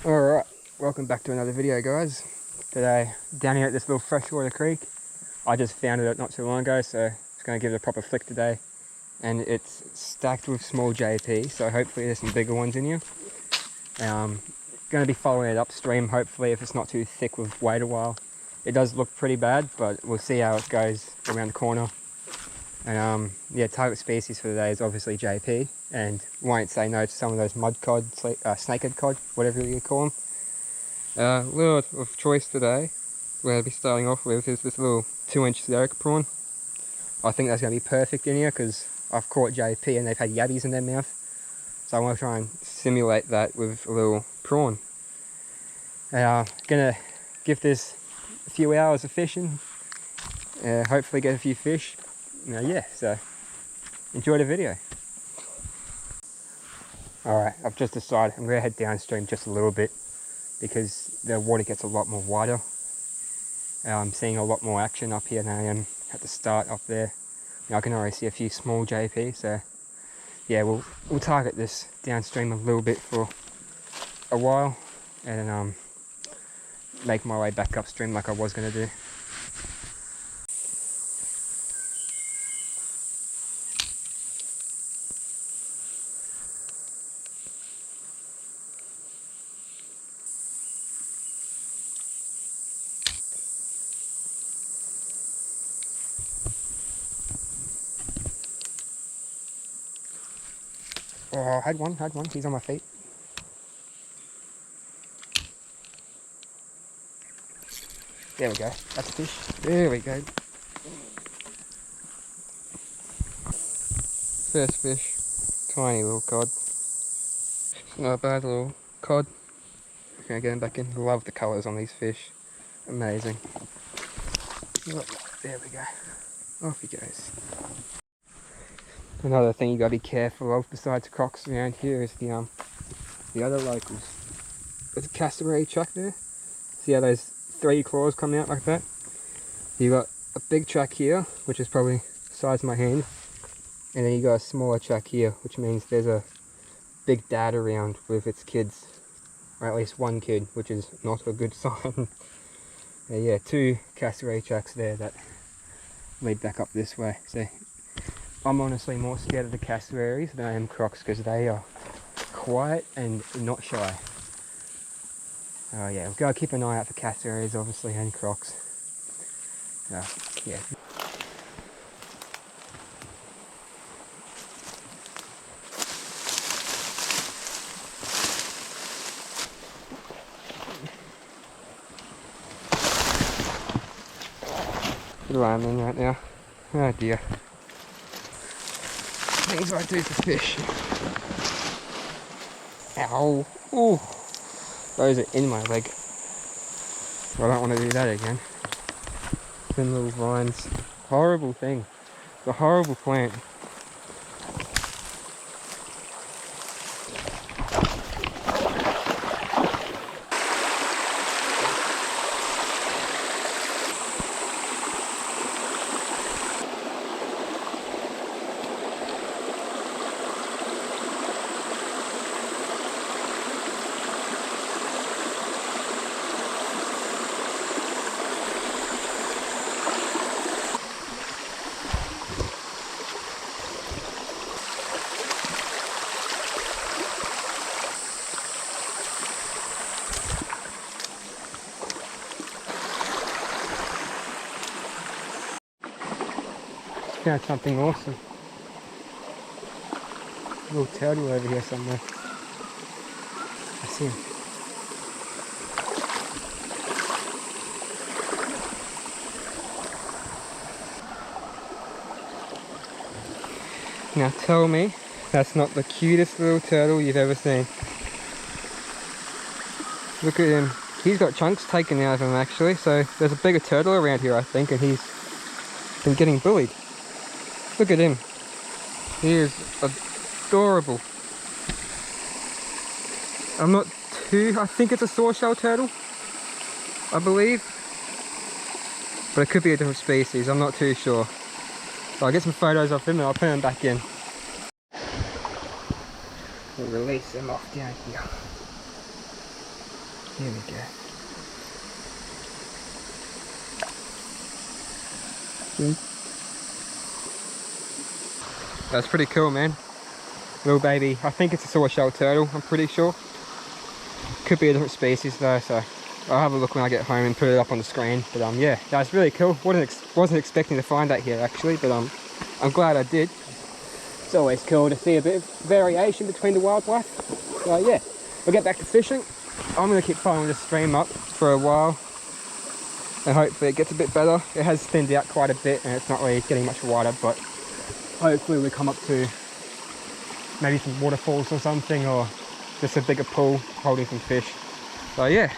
Alright, welcome back to another video, guys. Today, down here at this little freshwater creek. I just found it not too long ago, so just going to give it a proper flick today. And it's stacked with small JP, so hopefully there's some bigger ones in here. Going to be following it upstream, hopefully, if it's not too thick with wait a while. It does look pretty bad, but we'll see how it goes around the corner. And yeah, target species for today is obviously JP, and won't say no to some of those mud cod, snakehead cod, whatever you call them. Lure of choice today, we're going to be starting off with is this little 2-inch Xerica prawn. I think that's going to be perfect in here because I've caught JP and they've had yabbies in their mouth. So I want to try and simulate that with a little prawn. Gonna give this a few hours of fishing, hopefully get a few fish. Yeah, so enjoy the video. Alright, I've just decided I'm going to head downstream just a little bit because the water gets a lot more wider. I'm seeing a lot more action up here than I am at the start up there. I can already see a few small JP, so yeah, we'll target this downstream a little bit for a while and then make my way back upstream like I was going to do. Oh, had one, he's on my feet. There we go, that's a fish. There we go. First fish, tiny little cod. Not a bad little cod. Gonna get him back in. Love the colours on these fish. Amazing. There we go. Off he goes. Another thing you gotta be careful of besides crocs around here is the other locals. There's a cassowary track there. See how those 3 claws come out like that? You got a big track here, which is probably the size of my hand, and then you got a smaller track here, which means there's a big dad around with its kids, or at least one kid, which is not a good sign. Yeah, 2 cassowary tracks there that lead back up this way. So I'm honestly more scared of the cassowaries than I am crocs because they are quiet and not shy. Oh yeah, we've got to keep an eye out for cassowaries obviously and crocs. Yeah. What do I mean right now? Oh dear. Things I do for fish. Ow. Ooh. Those are in my leg. I don't want to do that again. Thin little vines. Horrible thing. It's a horrible plant. Found something awesome. A little turtle over here somewhere. I see him. Now tell me that's not the cutest little turtle you've ever seen. Look at him. He's got chunks taken out of him actually, so there's a bigger turtle around here I think, and he's been getting bullied. Look at him. He is adorable. I think it's a sawshell turtle, I believe. But it could be a different species, I'm not too sure. So I'll get some photos of him and I'll put him back in. We'll release him off down here. Here we go. That's pretty cool, man. Little baby, I think it's a swordshell turtle, I'm pretty sure. Could be a different species though, so I'll have a look when I get home and put it up on the screen. But yeah, that's really cool. Wasn't expecting to find that here actually, but I'm glad I did. It's always cool to see a bit of variation between the wildlife. So yeah, we'll get back to fishing. I'm gonna keep following this stream up for a while, and hopefully it gets a bit better. It has thinned out quite a bit, and it's not really getting much wider, but hopefully we come up to maybe some waterfalls or something, or just a bigger pool holding some fish. So yeah.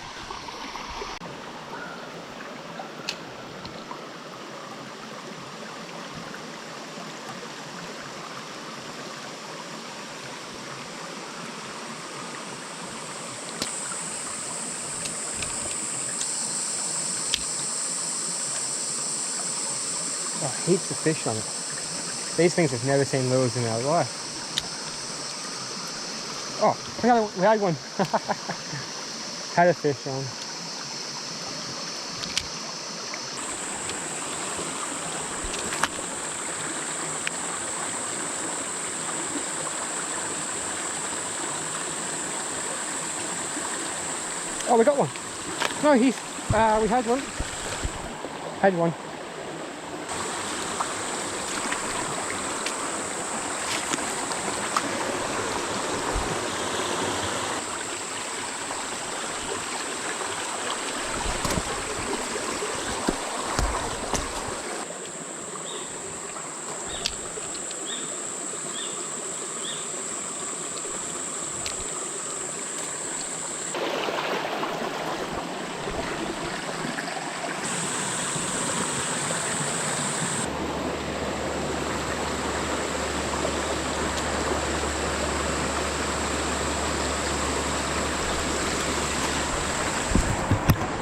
Oh, heaps of fish on it. These things have never seen lures in their life. Oh, we had one. Had a fish on. Oh, we got one. No, we had one. Had one.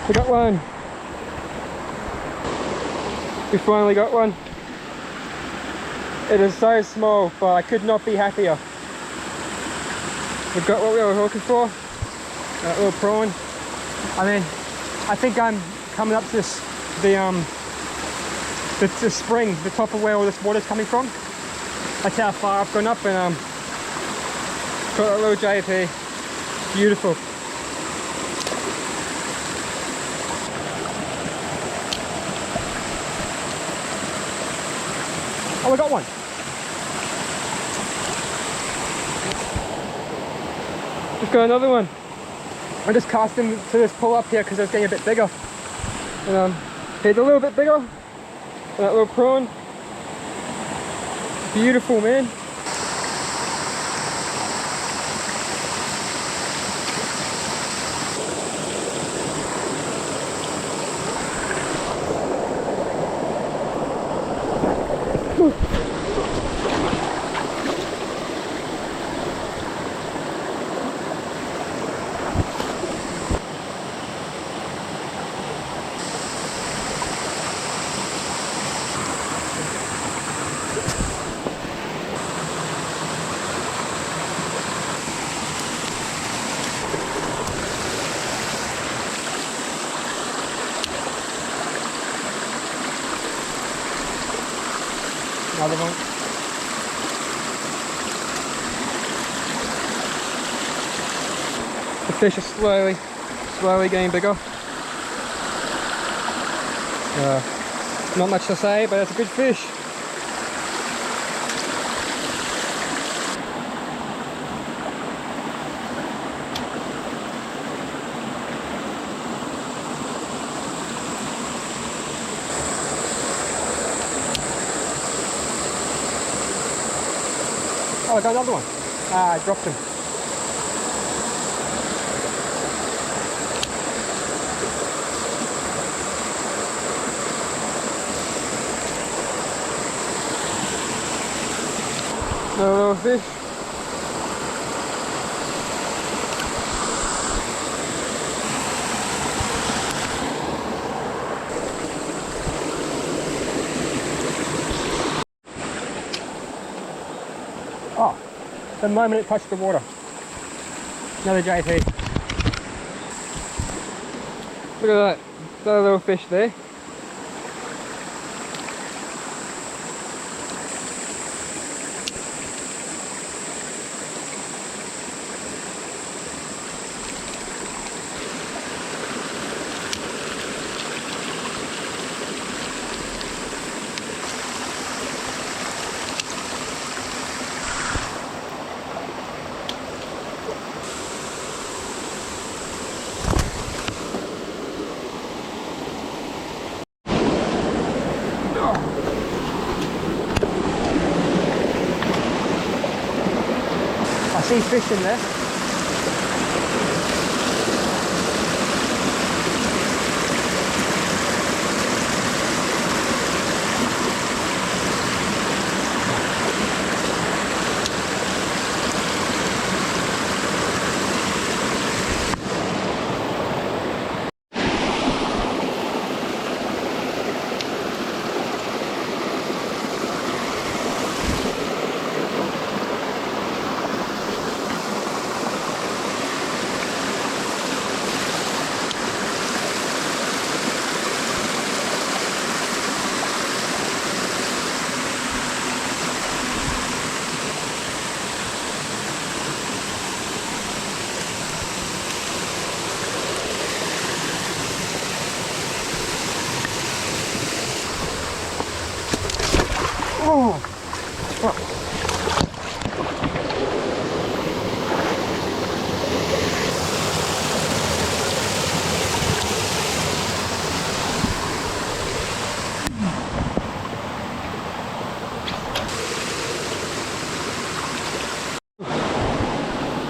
We got one. We finally got one. It is so small, but I could not be happier. We've got what we were looking for. A little prawn. I mean, I think I'm coming up to the spring, the top of where all this water's coming from. That's how far I've gone up, and got a little JP. Beautiful. Oh, we got one. Just got another one. I just cast him to this pull up here because it's getting a bit bigger. And he's a little bit bigger. And that little prawn. Beautiful, man. Another one. The fish are slowly getting bigger. Not much to say, but it's a good fish. Oh, I got another one. I dropped him. Another little fish. Oh, the moment it touched the water. Another JP. Look at that. That little fish there. I see fish in there. Oh, fuck.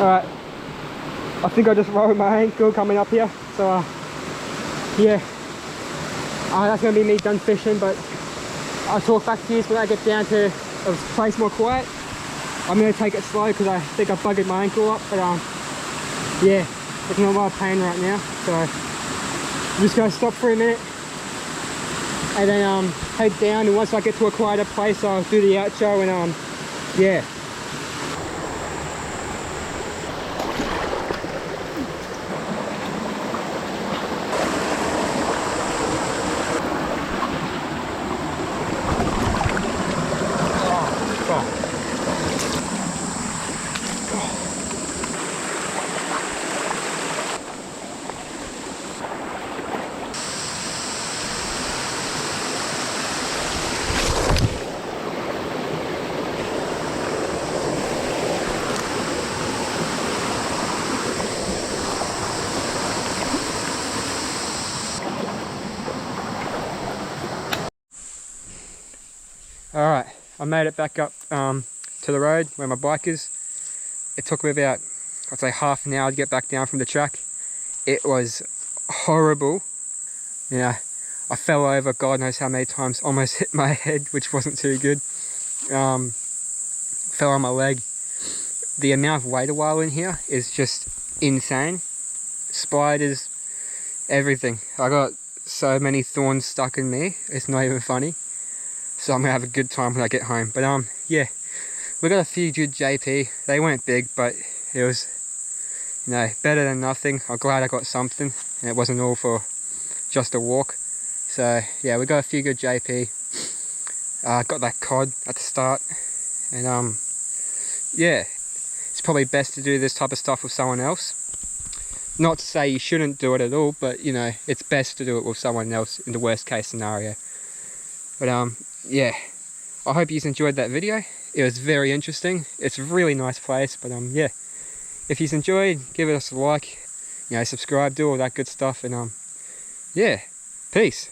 Alright, I think I just rolled my ankle coming up here, so yeah, that's going to be me done fishing, but I'll talk back to you when I get down to a place more quiet. I'm going to take it slow because I think I buggered my ankle up, but yeah, it's not a lot of pain right now, so I'm just going to stop for a minute and then head down, and once I get to a quieter place I'll do the outro and yeah. Alright, I made it back up to the road where my bike is. It took me about, I'd say, half an hour to get back down from the track. It was horrible. You know, I fell over God knows how many times, almost hit my head, which wasn't too good. Fell on my leg. The amount of water while in here is just insane. Spiders, everything. I got so many thorns stuck in me, it's not even funny. So I'm gonna have a good time when I get home. But yeah, we got a few good JP. They weren't big, but it was, you know, better than nothing. I'm glad I got something and it wasn't all for just a walk. So yeah, we got a few good JP. Got that cod at the start, and yeah, it's probably best to do this type of stuff with someone else. Not to say you shouldn't do it at all, but you know, it's best to do it with someone else in the worst case scenario. But yeah, I hope you enjoyed that video. It was very interesting. It's a really nice place, but yeah, if you enjoyed, give us a like, you know, subscribe, do all that good stuff, and yeah, peace.